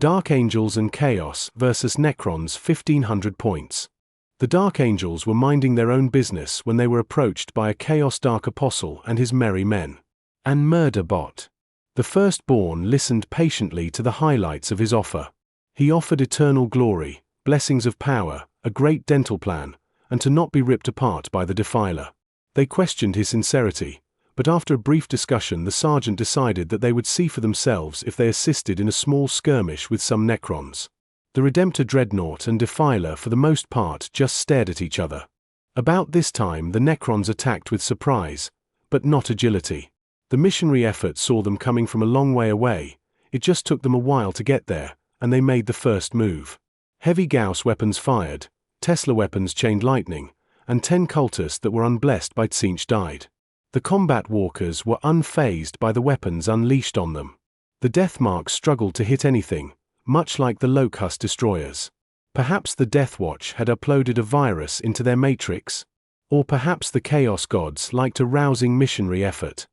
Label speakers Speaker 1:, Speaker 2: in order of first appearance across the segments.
Speaker 1: Dark Angels and Chaos vs Necrons 1500 points. The Dark Angels were minding their own business when they were approached by a Chaos Dark Apostle and his merry men. And Murder Bot. The Firstborn listened patiently to the highlights of his offer. He offered eternal glory, blessings of power, a great dental plan, and to not be ripped apart by the Defiler. They questioned his sincerity, but after a brief discussion the sergeant decided that they would see for themselves if they assisted in a small skirmish with some Necrons. The Redemptor Dreadnought and Defiler for the most part just stared at each other. About this time the Necrons attacked with surprise, but not agility. The missionary effort saw them coming from a long way away. It just took them a while to get there, and they made the first move. Heavy Gauss weapons fired, Tesla weapons chained lightning, and 10 cultists that were unblessed by Tzeentch died. The combat walkers were unfazed by the weapons unleashed on them. The Deathmarks struggled to hit anything, much like the Locust destroyers. Perhaps the Deathwatch had uploaded a virus into their matrix? Or perhaps the Chaos Gods liked a rousing missionary effort.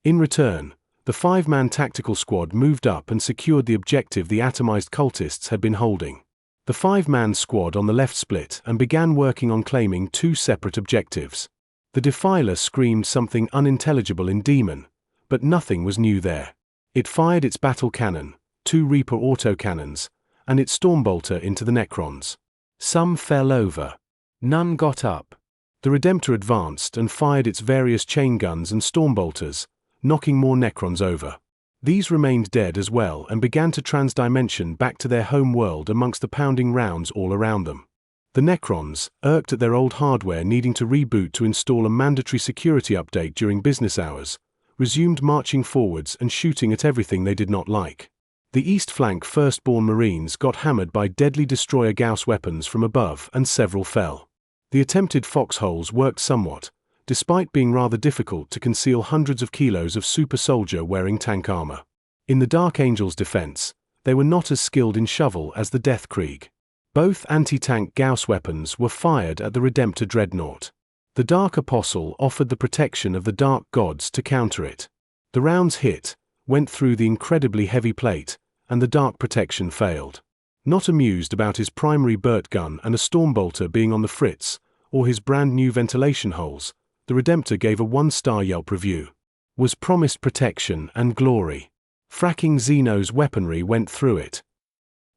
Speaker 1: In return, the 5-man tactical squad moved up and secured the objective the atomized cultists had been holding. The 5-man squad on the left split and began working on claiming 2 separate objectives. The Defiler screamed something unintelligible in Demon, but nothing was new there. It fired its battle cannon, 2 Reaper autocannons, and its Stormbolter into the Necrons. Some fell over. None got up. The Redemptor advanced and fired its various chain guns and Stormbolters, knocking more Necrons over. These remained dead as well and began to transdimension back to their home world amongst the pounding rounds all around them. The Necrons, irked at their old hardware needing to reboot to install a mandatory security update during business hours, resumed marching forwards and shooting at everything they did not like. The east flank Firstborn Marines got hammered by deadly destroyer Gauss weapons from above and several fell. The attempted foxholes worked somewhat, despite being rather difficult to conceal hundreds of kilos of super soldier wearing tank armor. In the Dark Angels' defense, they were not as skilled in shovel as the Deathkrieg. Both anti-tank Gauss weapons were fired at the Redemptor Dreadnought. The Dark Apostle offered the protection of the Dark Gods to counter it. The rounds hit, went through the incredibly heavy plate, and the Dark protection failed. Not amused about his primary Burt gun and a Stormbolter being on the fritz, or his brand new ventilation holes, the Redemptor gave a 1-star Yelp review. Was promised protection and glory. Fracking Xeno's weaponry went through it.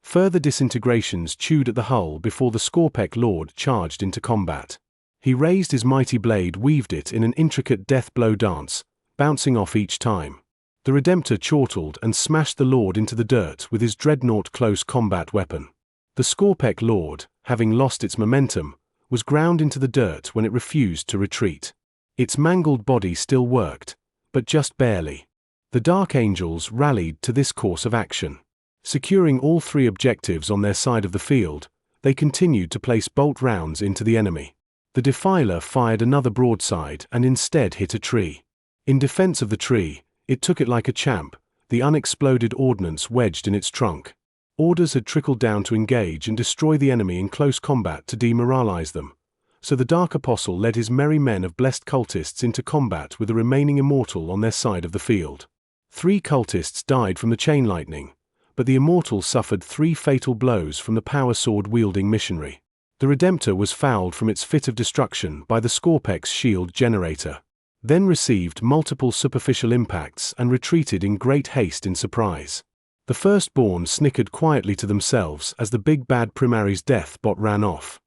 Speaker 1: Further disintegrations chewed at the hull before the Skorpekh Lord charged into combat. He raised his mighty blade, weaved it in an intricate death blow dance, bouncing off each time. The Redemptor chortled and smashed the Lord into the dirt with his dreadnought close combat weapon. The Skorpekh Lord, having lost its momentum, was ground into the dirt when it refused to retreat. Its mangled body still worked, but just barely. The Dark Angels rallied to this course of action. Securing all 3 objectives on their side of the field, they continued to place bolt rounds into the enemy. The Defiler fired another broadside and instead hit a tree. In defense of the tree, it took it like a champ, the unexploded ordnance wedged in its trunk. Orders had trickled down to engage and destroy the enemy in close combat to demoralize them, so the Dark Apostle led his merry men of blessed cultists into combat with the remaining immortal on their side of the field. 3 cultists died from the chain lightning, but the immortal suffered 3 fatal blows from the power sword-wielding missionary. The Redemptor was fouled from its fit of destruction by the Skorpekh's shield generator, then received multiple superficial impacts and retreated in great haste in surprise. The Firstborn snickered quietly to themselves as the big bad Primaris Deathbot ran off.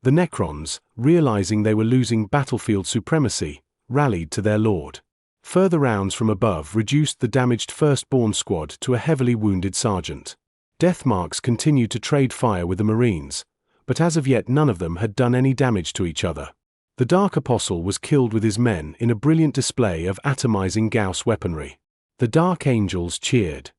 Speaker 1: The Necrons, realizing they were losing battlefield supremacy, rallied to their lord. Further rounds from above reduced the damaged Firstborn squad to a heavily wounded sergeant. Deathmarks continued to trade fire with the Marines, but as of yet none of them had done any damage to each other. The Dark Apostle was killed with his men in a brilliant display of atomizing Gauss weaponry. The Dark Angels cheered.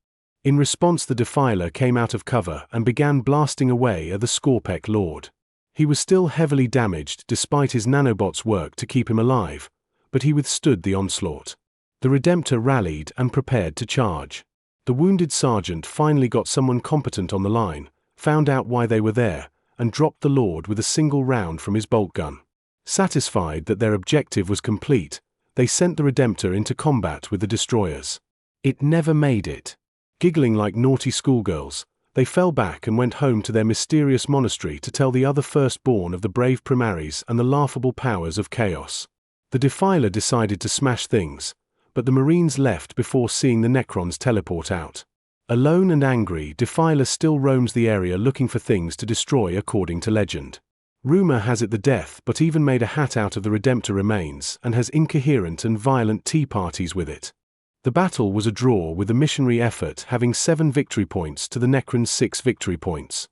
Speaker 1: In response, the Defiler came out of cover and began blasting away at the Skorpekh Lord. He was still heavily damaged despite his nanobot's work to keep him alive, but he withstood the onslaught. The Redemptor rallied and prepared to charge. The wounded sergeant finally got someone competent on the line, found out why they were there, and dropped the Lord with a single round from his bolt gun. Satisfied that their objective was complete, they sent the Redemptor into combat with the destroyers. It never made it. Giggling like naughty schoolgirls, They fell back and went home to their mysterious monastery to tell the other firstborn of the brave Primaris and the laughable powers of chaos. The Defiler decided to smash things, but the Marines left before seeing the Necrons teleport out. Alone and angry, Defiler still roams the area looking for things to destroy according to legend. Rumor has it the Death but even made a hat out of the Redemptor remains and has incoherent and violent tea parties with it. The battle was a draw with the missionary effort having 7 victory points to the Necrons' 6 victory points.